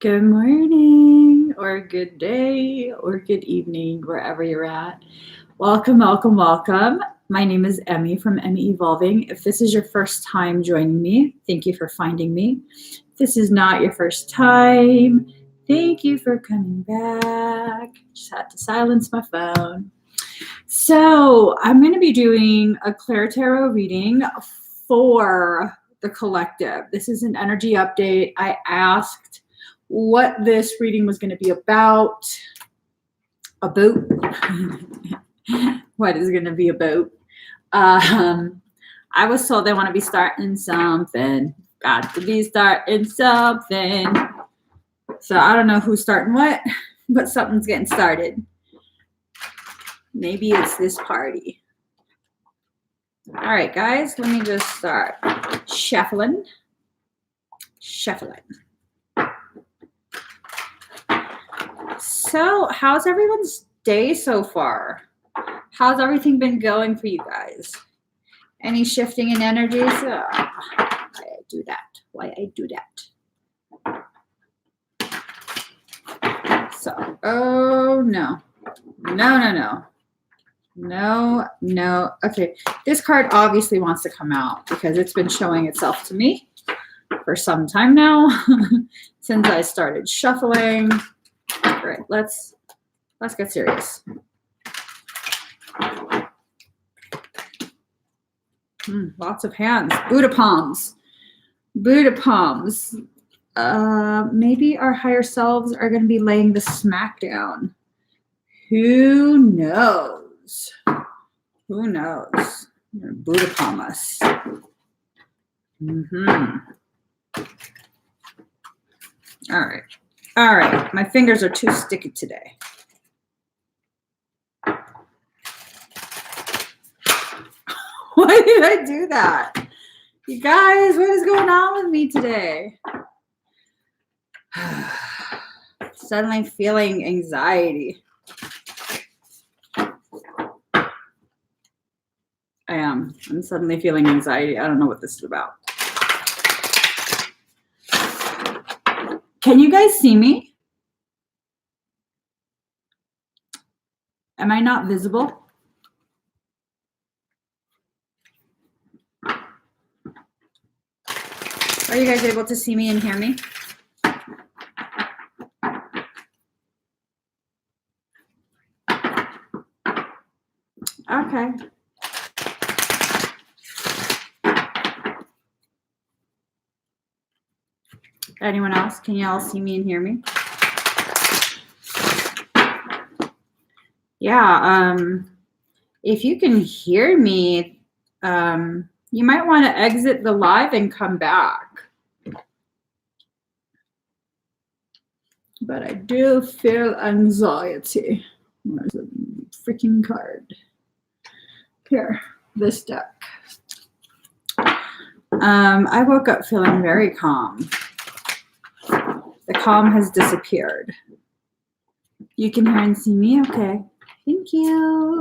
Good morning, or good day, or good evening, wherever you're at. Welcome, welcome, welcome. My name is Emmie from Emmie Evolving. If this is your first time joining me, thank you for finding me. If this is not your first time, thank you for coming back. Just had to silence my phone. So I'm going to be doing a ClairTarot reading for the collective. This is an energy update. I asked what this reading was going to be about. What is going to be about. I was told they want to be starting something. Got to be starting something. So I don't know who's starting what, but something's getting started. Maybe it's this party. All right, guys, let me just start shuffling. So how's everyone's day so far? How's everything been going for you guys? Any shifting in energies? Why I do that? Why I do that? So, oh no. No. Okay, this card obviously wants to come out because it's been showing itself to me for some time now since I started shuffling. All right, let's get serious. Lots of hands. Buddha palms. Maybe our higher selves are going to be laying the smack down. Who knows? Buddha palm us. All right. My fingers are too sticky today. Why did I do that? You guys, what is going on with me today? Suddenly feeling anxiety. I'm suddenly feeling anxiety. I don't know what this is about. Can you guys see me? Am I not visible? Are you guys able to see me and hear me? Okay. Anyone else? Can you all see me and hear me? Yeah. If you can hear me, you might want to exit the live and come back. But I do feel anxiety. Where's the freaking card? Here, this deck. I woke up feeling very calm. The calm has disappeared. You can hear and see me? Okay. Thank you.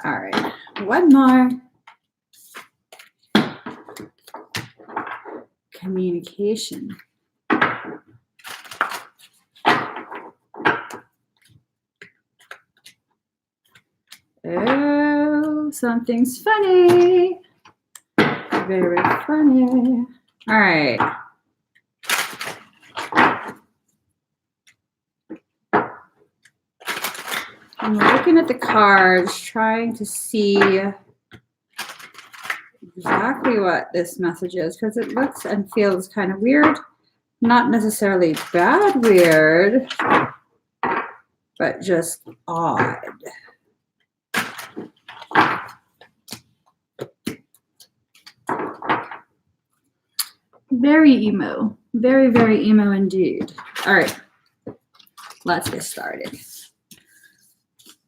All right. One more. Communication. Oh, something's funny. Very funny. All right. I'm looking at the cards, trying to see exactly what this message is because it looks and feels kind of weird. Not necessarily bad weird, but just odd. Very emo. Very, very emo indeed. All right. Let's get started.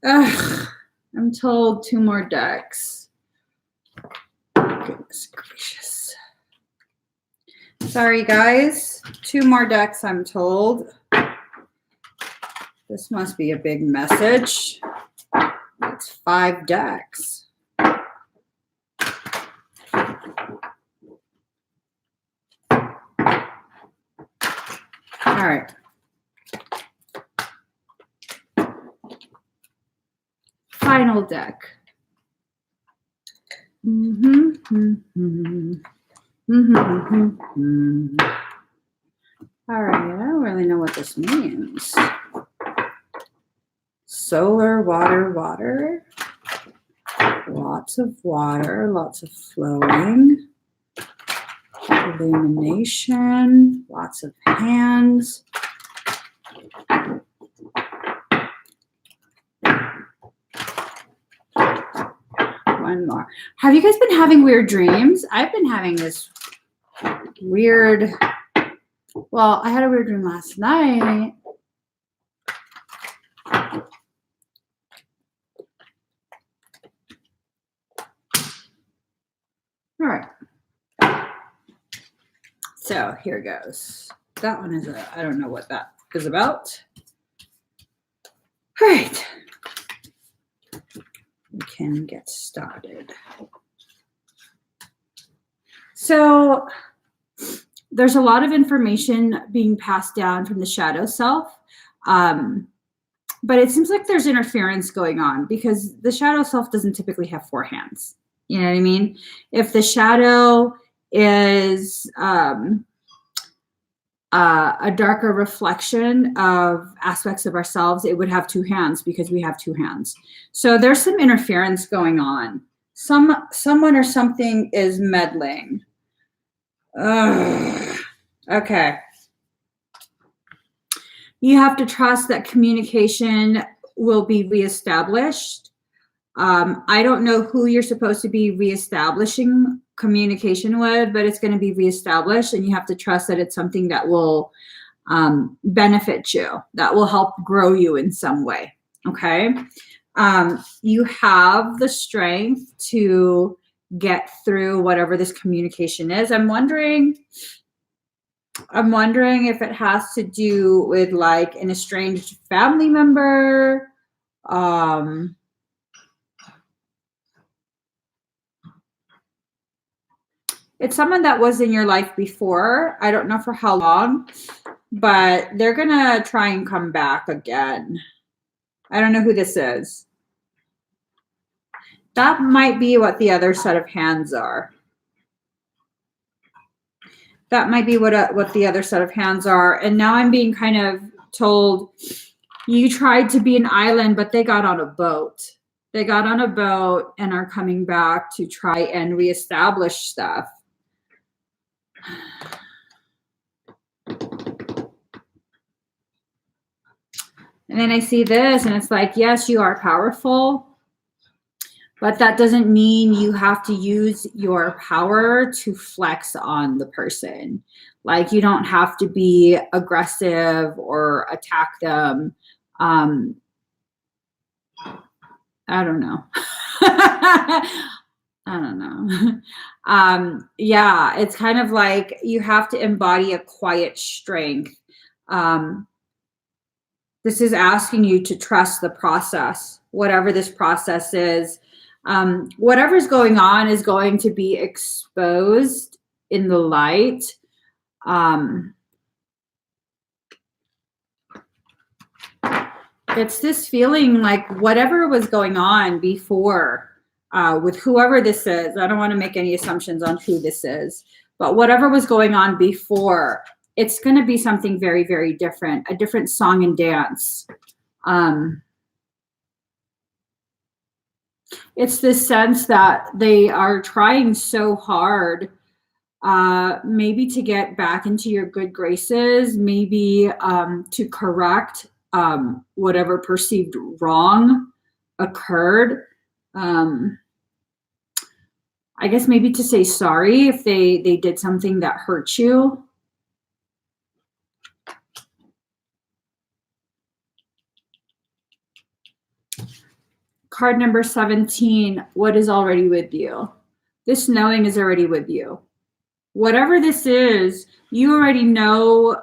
I'm told 2 more decks. Goodness gracious. Sorry, guys. 2 more decks, I'm told. This must be a big message. It's 5 decks. final deck. All right, I don't really know what this means. Solar, water, water. Lots of water, lots of flowing. Illumination, lots of hands. One more. Have you guys been having weird dreams? I've been having this weird, well, I had a weird dream last night. All right. So here goes. That one is I don't know what that is about. All right. We can get started. So there's a lot of information being passed down from the shadow self. But it seems like there's interference going on because the shadow self doesn't typically have four hands. You know what I mean? If the shadow is a darker reflection of aspects of ourselves, it would have two hands because we have two hands. So there's some interference going on. Someone or something is meddling. Ugh. Okay. You have to trust that communication will be reestablished. I don't know who you're supposed to be reestablishing communication with, but it's going to be reestablished, and you have to trust that it's something that will benefit you, that will help grow you in some way. Okay. You have the strength to get through whatever this communication is. I'm wondering if it has to do with like an estranged family member. It's someone that was in your life before. I don't know for how long, but they're going to try and come back again. I don't know who this is. That might be what the other set of hands are. That might be what the other set of hands are. And now I'm being kind of told you tried to be an island, but they got on a boat. They got on a boat and are coming back to try and reestablish stuff. And then I see this and it's like, yes, you are powerful, but that doesn't mean you have to use your power to flex on the person. Like you don't have to be aggressive or attack them. I don't know. I don't know. Yeah, it's kind of like you have to embody a quiet strength. This is asking you to trust the process, whatever this process is. Whatever's going on is going to be exposed in the light. It's this feeling like whatever was going on before with whoever this is, I don't want to make any assumptions on who this is, but whatever was going on before, it's going to be something very, very different, a different song and dance. It's this sense that they are trying so hard maybe to get back into your good graces, maybe to correct whatever perceived wrong occurred. I guess maybe to say sorry if they did something that hurt you. Card number 17, what is already with you? This knowing is already with you. Whatever this is, you already know,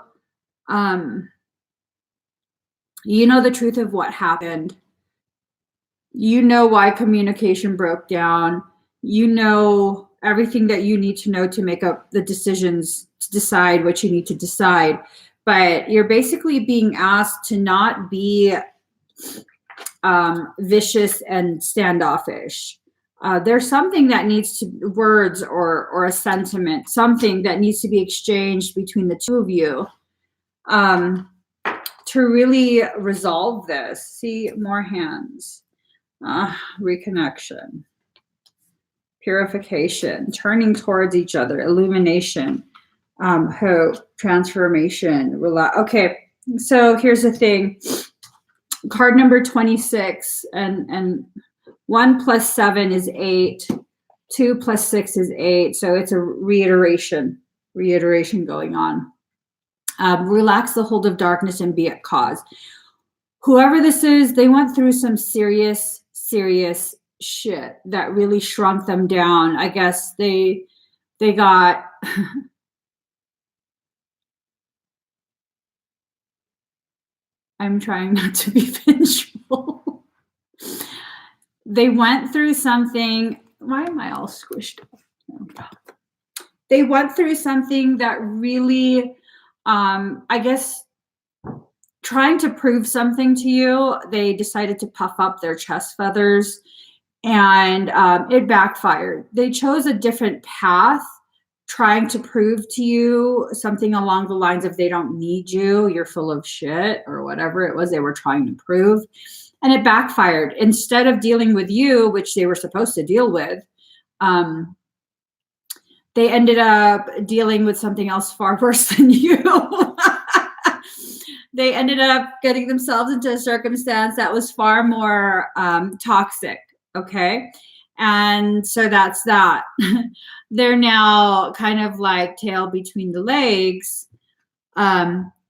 you know the truth of what happened. You know why communication broke down. You know everything that you need to know to make up the decisions, to decide what you need to decide. But you're basically being asked to not be vicious and standoffish. There's something that needs to, words or a sentiment, something that needs to be exchanged between the two of you to really resolve this. See, more hands. Reconnection. Purification. Turning towards each other. Illumination. Hope. Transformation. Okay, so here's the thing. Card number 26, and 1 plus 7 is 8. 2 plus 6 is 8. So it's a reiteration going on. Relax the hold of darkness and be at cause. Whoever this is, they went through some serious shit that really shrunk them down. I guess they got I'm trying not to be vengeful. They went through something. Why am I all squished up? They went through something that really, I guess, trying to prove something to you, they decided to puff up their chest feathers, and it backfired. They chose a different path, trying to prove to you something along the lines of they don't need you, you're full of shit, or whatever it was they were trying to prove. And it backfired. Instead of dealing with you, which they were supposed to deal with, they ended up dealing with something else far worse than you. They ended up getting themselves into a circumstance that was far more toxic, okay? And so that's that. They're now kind of like tail between the legs,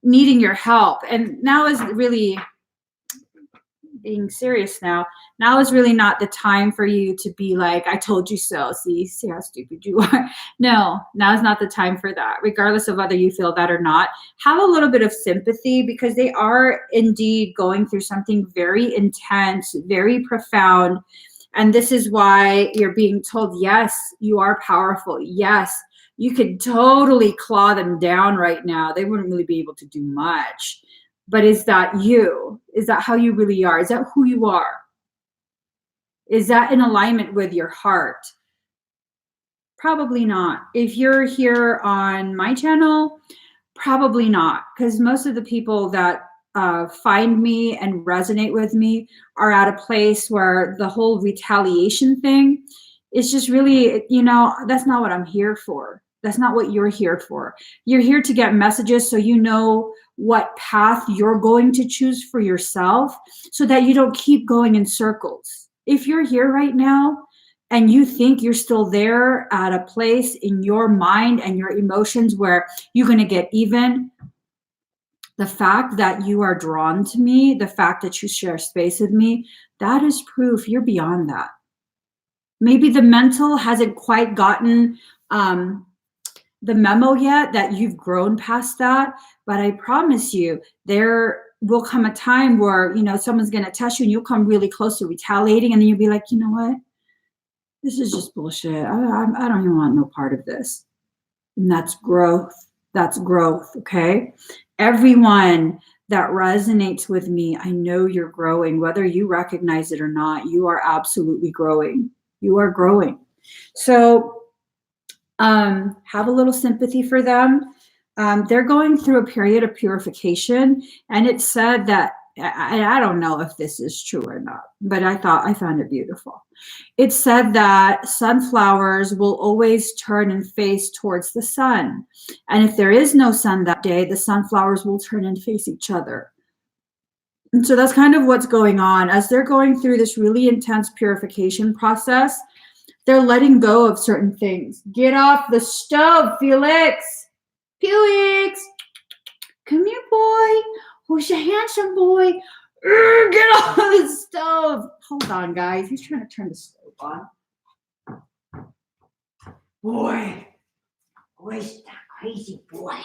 needing your help. And now is really, being serious now is really not the time for you to be like, I told you so. See how stupid you are. No, now is not the time for that. Regardless of whether you feel that or not, have a little bit of sympathy, because they are indeed going through something very intense, very profound. And this is why you're being told, yes, you are powerful. Yes, you could totally claw them down right now. They wouldn't really be able to do much. But is that you? Is that how you really are? Is that who you are? Is that in alignment with your heart? Probably not. If you're here on my channel, probably not. Because most of the people that find me and resonate with me are at a place where the whole retaliation thing is just really, that's not what I'm here for. That's not what you're here for. You're here to get messages so you know what path you're going to choose for yourself, so that you don't keep going in circles. If you're here right now and you think you're still there at a place in your mind and your emotions where you're going to get even, the fact that you are drawn to me, the fact that you share space with me, that is proof you're beyond that. Maybe the mental hasn't quite gotten the memo yet that you've grown past that, but I promise you there will come a time where, someone's going to test you and you'll come really close to retaliating, and then you'll be like, you know what? This is just bullshit. I don't even want no part of this. And that's growth. That's growth, okay? Everyone that resonates with me, I know you're growing. Whether you recognize it or not, you are absolutely growing. You are growing. So have a little sympathy for them. They're going through a period of purification, and it said that, I don't know if this is true or not, but I found it beautiful. It said that sunflowers will always turn and face towards the sun. And if there is no sun that day, the sunflowers will turn and face each other. And so that's kind of what's going on. As they're going through this really intense purification process, they're letting go of certain things. Get off the stove, Felix. Felix, come here, boy. Who's your handsome boy? Get off the stove. Hold on, guys. He's trying to turn the stove on. Boy. Where's that crazy boy?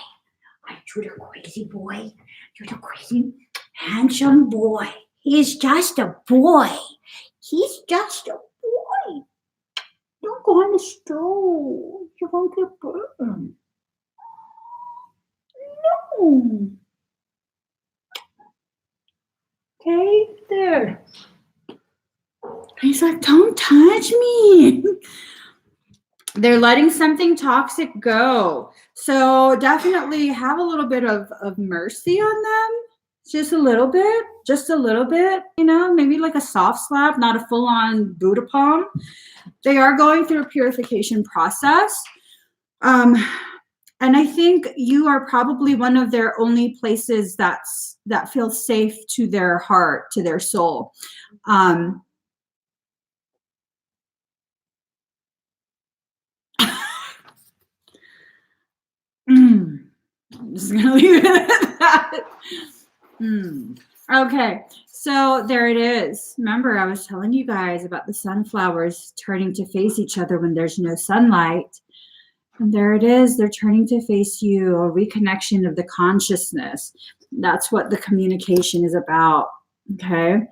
Are you the crazy boy? You're the crazy, handsome boy. He's just a boy. He's just a boy. Don't go on the stove. You won't get burned. No. Okay, there. Okay. He's like, don't touch me. They're letting something toxic go. So definitely have a little bit of mercy on them. Just a little bit, you know, maybe like a soft slap, not a full-on Buddha palm. They are going through a purification process. And I think you are probably one of their only places that feels safe to their heart, to their soul. I'm just gonna leave it at that. Okay, so there it is. Remember, I was telling you guys about the sunflowers turning to face each other when there's no sunlight. And there it is. They're turning to face you, a reconnection of the consciousness. That's what the communication is about, okay?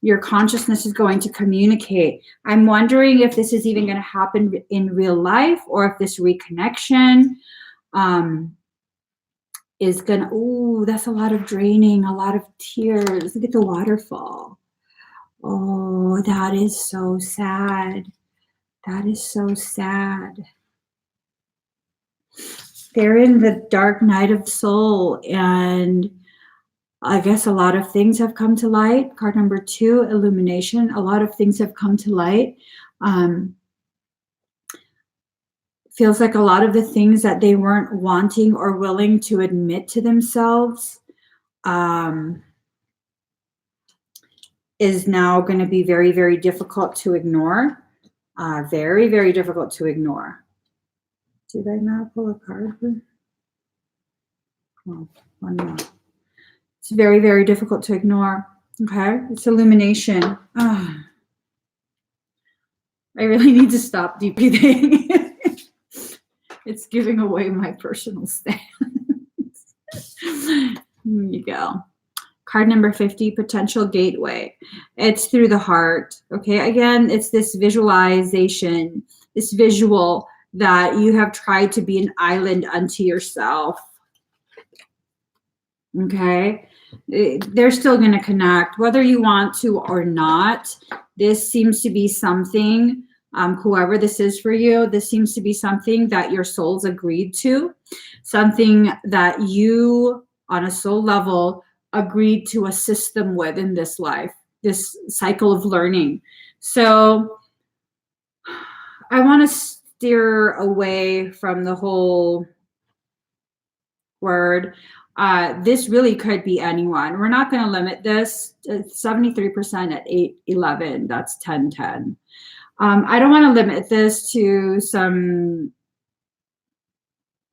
Your consciousness is going to communicate. I'm wondering if this is even going to happen in real life, or if this reconnection is gonna, ooh, that's a lot of draining, a lot of tears. Look at the waterfall. Oh, that is so sad. That is so sad. They're in the dark night of soul, and I guess a lot of things have come to light. Card number 2, illumination. A lot of things have come to light. Feels like a lot of the things that they weren't wanting or willing to admit to themselves is now going to be very, very difficult to ignore. Very, very difficult to ignore. Did I not pull a card? Oh, one more. It's very, very difficult to ignore. Okay, it's illumination. Oh, I really need to stop deep breathing. It's giving away my personal stance. Here you go. Card number 50, potential gateway. It's through the heart. Okay, again, it's this visualization, this visual that you have tried to be an island unto yourself. Okay, they're still going to connect, whether you want to or not. This seems to be something, whoever this is for you, this seems to be something that your soul's agreed to, something that you, on a soul level, agreed to assist them with in this life, this cycle of learning. So I want to steer away from the whole word. This really could be anyone. We're not going to limit this. 73% at 811. That's 1010. I don't want to limit this to some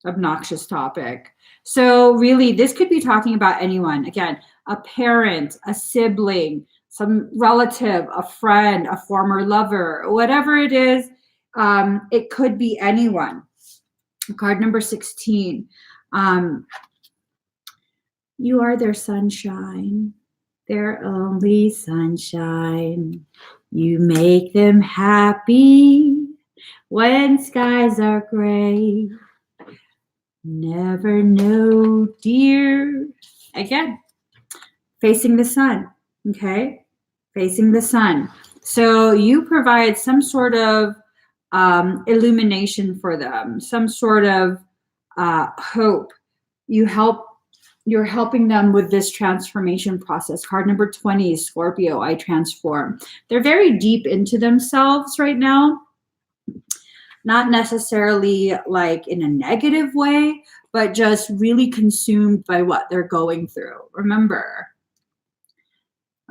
obnoxious topic. So really, this could be talking about anyone. Again, a parent, a sibling, some relative, a friend, a former lover, whatever it is. It could be anyone. Card number 16. You are their sunshine, their only sunshine. You make them happy when skies are gray. Never know, dear. Again, facing the sun, okay? Facing the sun. So you provide some sort of illumination for them, some sort of hope. You're helping them with this transformation process. Card number 20 is Scorpio, I transform. They're very deep into themselves right now. Not necessarily like in a negative way, but just really consumed by what they're going through. Remember,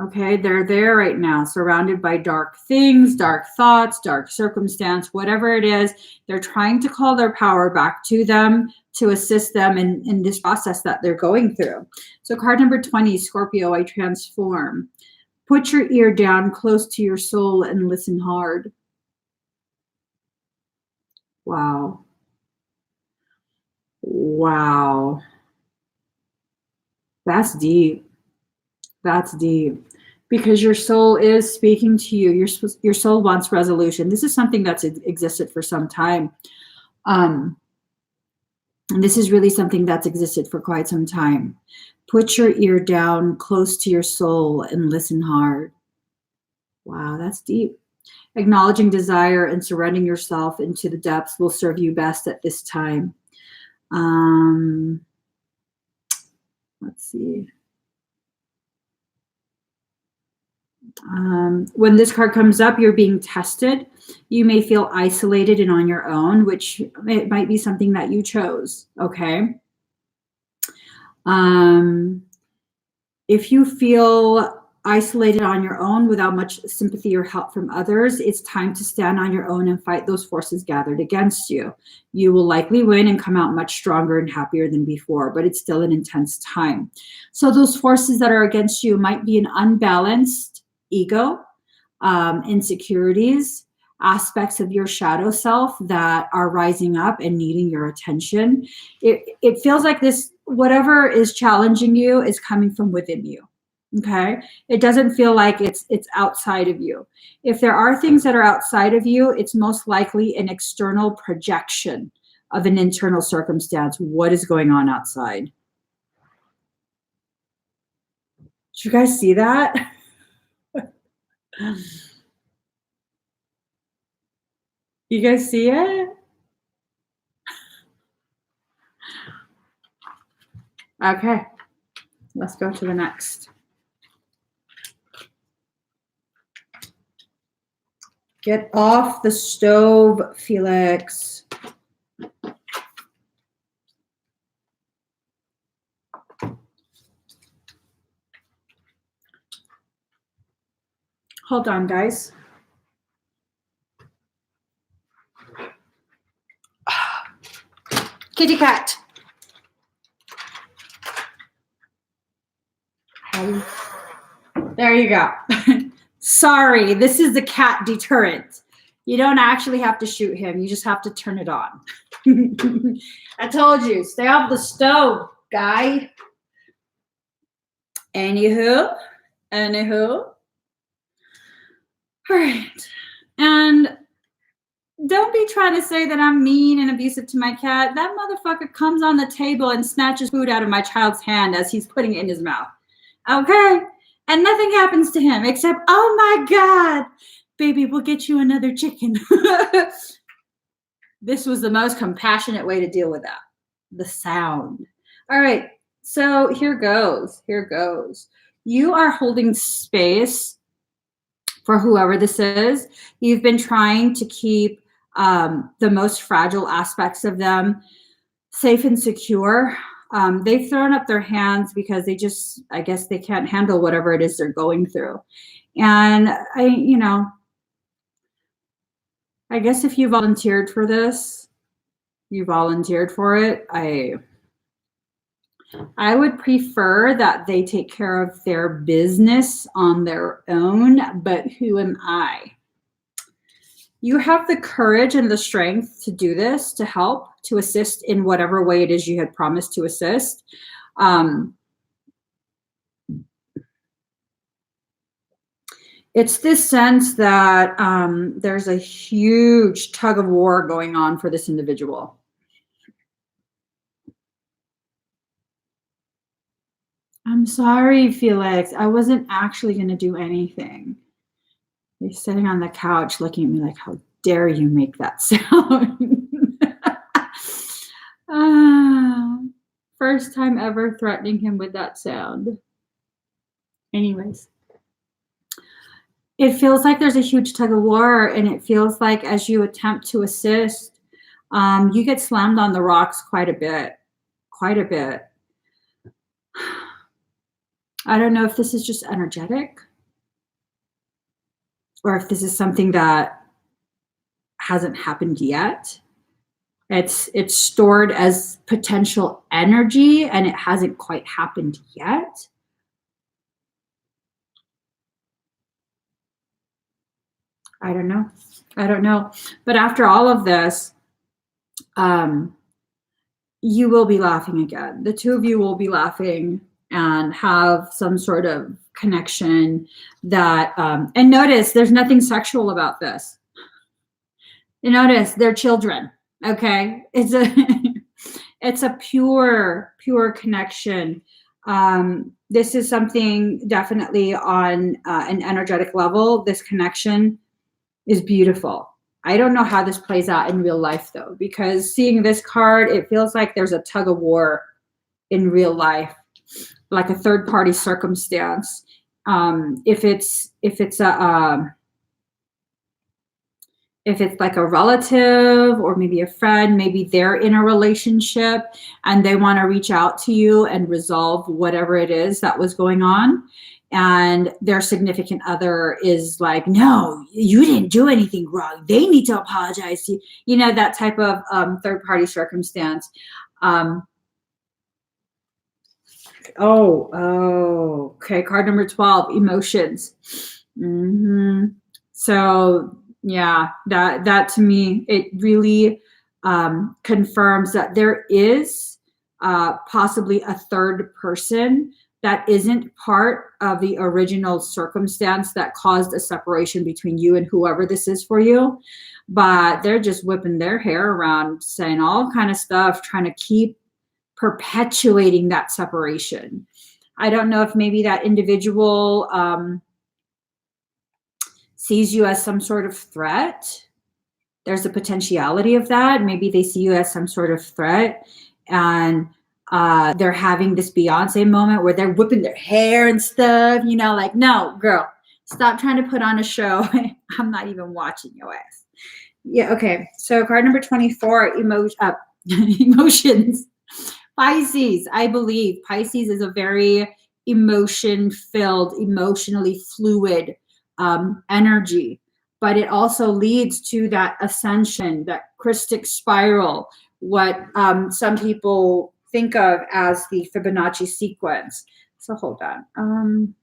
okay, they're there right now, surrounded by dark things, dark thoughts, dark circumstance, whatever it is. They're trying to call their power back to them to assist them in this process that they're going through. So card number 20, Scorpio, I transform. Put your ear down close to your soul and listen hard. Wow. Wow. That's deep. That's deep. Because your soul is speaking to you. Your soul wants resolution. This is something that's existed for some time. And this is really something that's existed for quite some time. Put your ear down close to your soul and listen hard. Wow, that's deep. Acknowledging desire and surrendering yourself into the depths will serve you best at this time. Let's see. When this card comes up, you're being tested. You may feel isolated and on your own, which it might be something that you chose. Okay. If you feel isolated on your own without much sympathy or help from others, it's time to stand on your own and fight those forces gathered against you. You will likely win and come out much stronger and happier than before, but it's still an intense time. So those forces that are against you might be an unbalanced ego, insecurities, aspects of your shadow self that are rising up and needing your attention. It feels like this, whatever is challenging you is coming from within you. Okay. It doesn't feel like it's outside of you. If there are things that are outside of you, it's most likely an external projection of an internal circumstance. What is going on outside? Did you guys see that? You guys see it? Okay. Let's go to the next. Get off the stove, Felix. Hold on, guys. Kitty cat. There you go. Sorry, this is the cat deterrent. You don't actually have to shoot him. You just have to turn it on. I told you, stay off the stove, guy. Anywho. All right. And don't be trying to say that I'm mean and abusive to my cat. That motherfucker comes on the table and snatches food out of my child's hand as he's putting it in his mouth. Okay? And nothing happens to him except, oh my God, baby, we'll get you another chicken. This was the most compassionate way to deal with that. The sound. All right. So here goes. You are holding space for whoever this is. You've been trying to keep the most fragile aspects of them safe and secure. They've thrown up their hands because I guess they can't handle whatever it is they're going through. And I guess if you volunteered for this, you volunteered for it. I would prefer that they take care of their business on their own, but who am I? You have the courage and the strength to do this, to help, to assist in whatever way it is you had promised to assist. It's this sense that there's a huge tug of war going on for this individual. I'm sorry, Felix. I wasn't actually going to do anything. He's sitting on the couch looking at me like, how dare you make that sound? First time ever threatening him with that sound. Anyways. It feels like there's a huge tug of war, and it feels like as you attempt to assist, you get slammed on the rocks quite a bit. I don't know if this is just energetic or if this is something that hasn't happened yet. It's stored as potential energy and it hasn't quite happened yet. I don't know. But after all of this, you will be laughing again. The two of you will be laughing and have some sort of connection that, and notice there's nothing sexual about this. You notice they're children, okay? It's a pure connection. This is something definitely on an energetic level. This connection is beautiful. I don't know how this plays out in real life though, because seeing this card, it feels like there's a tug of war in real life, like a third party circumstance. If it's like a relative or maybe a friend, maybe they're in a relationship and they want to reach out to you and resolve whatever it is that was going on. And their significant other is like, no, you didn't do anything wrong. They need to apologize to you. You know, that type of third party circumstance. Okay. Card number 12, emotions. So yeah, that to me, it really confirms that there is possibly a third person that isn't part of the original circumstance that caused a separation between you and whoever this is for you. But they're just whipping their hair around, saying all kind of stuff, trying to keep perpetuating that separation. I don't know if maybe that individual sees you as some sort of threat. There's a potentiality of that. Maybe they see you as some sort of threat, and they're having this Beyonce moment where they're whipping their hair and stuff, you know, like, no, girl, stop trying to put on a show. I'm not even watching your ass. Yeah, okay. So card number 24, emotions. Pisces, I believe Pisces is a very emotion-filled, emotionally fluid energy, but it also leads to that ascension, that Christic spiral, what some people think of as the Fibonacci sequence. So hold on.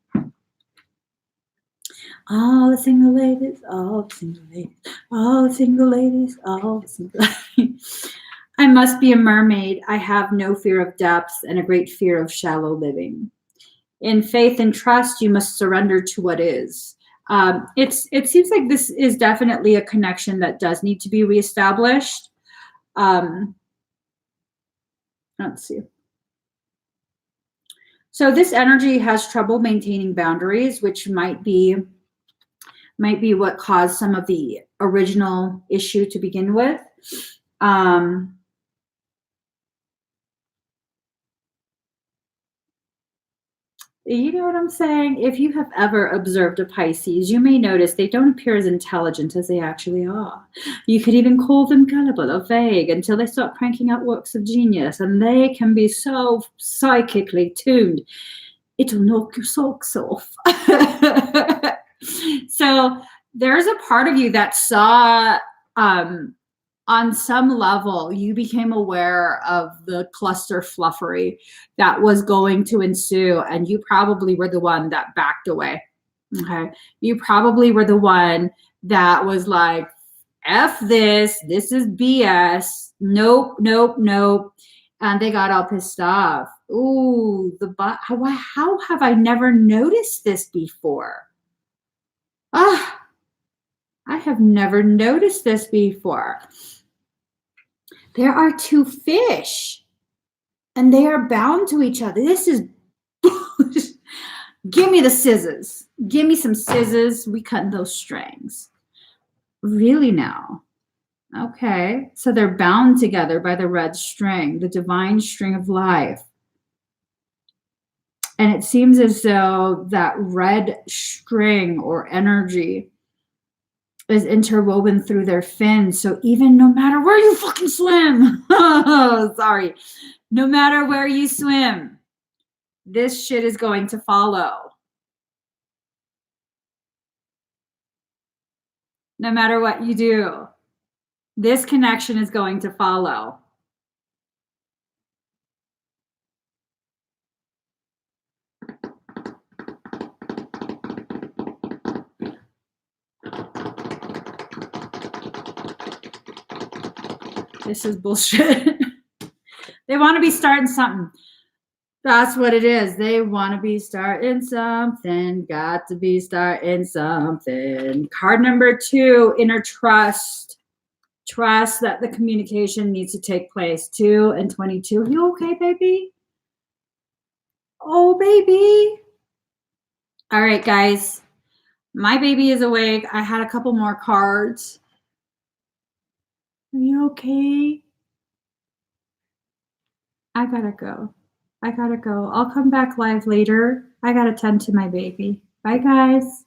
All the single ladies, all the single ladies, all the single ladies, all the single ladies. I must be a mermaid. I have no fear of depths and a great fear of shallow living. In faith and trust, you must surrender to what is. It seems like this is definitely a connection that does need to be reestablished. Let's see. So this energy has trouble maintaining boundaries, which might be what caused some of the original issue to begin with. You know what I'm saying? If you have ever observed a Pisces, you may notice they don't appear as intelligent as they actually are. You could even call them gullible or vague until they start cranking out works of genius, and they can be so psychically tuned, it'll knock your socks off. So there's a part of you that saw, on some level, you became aware of the cluster fluffery that was going to ensue, and you probably were the one that backed away. Okay. You probably were the one that was like, F this is BS. Nope, nope, nope. And they got all pissed off. Ooh, how have I never noticed this before? I have never noticed this before. There are two fish and they are bound to each other. This is, give me the scissors. Give me some scissors. We cut those strings. Really now? Okay. So they're bound together by the red string, the divine string of life. And it seems as though that red string or energy is interwoven through their fins. So even no matter where you fucking swim, sorry, no matter where you swim, this shit is going to follow. No matter what you do, this connection is going to follow. This is bullshit. They want to be starting something. That's what it is. They want to be starting something. Got to be starting something. Card number 2, inner trust. Trust that the communication needs to take place. 2 and 22. You okay, baby? Oh, baby. All right, guys. My baby is awake. I had a couple more cards. Are you okay? I gotta go. I gotta go. I'll come back live later. I gotta tend to my baby. Bye, guys.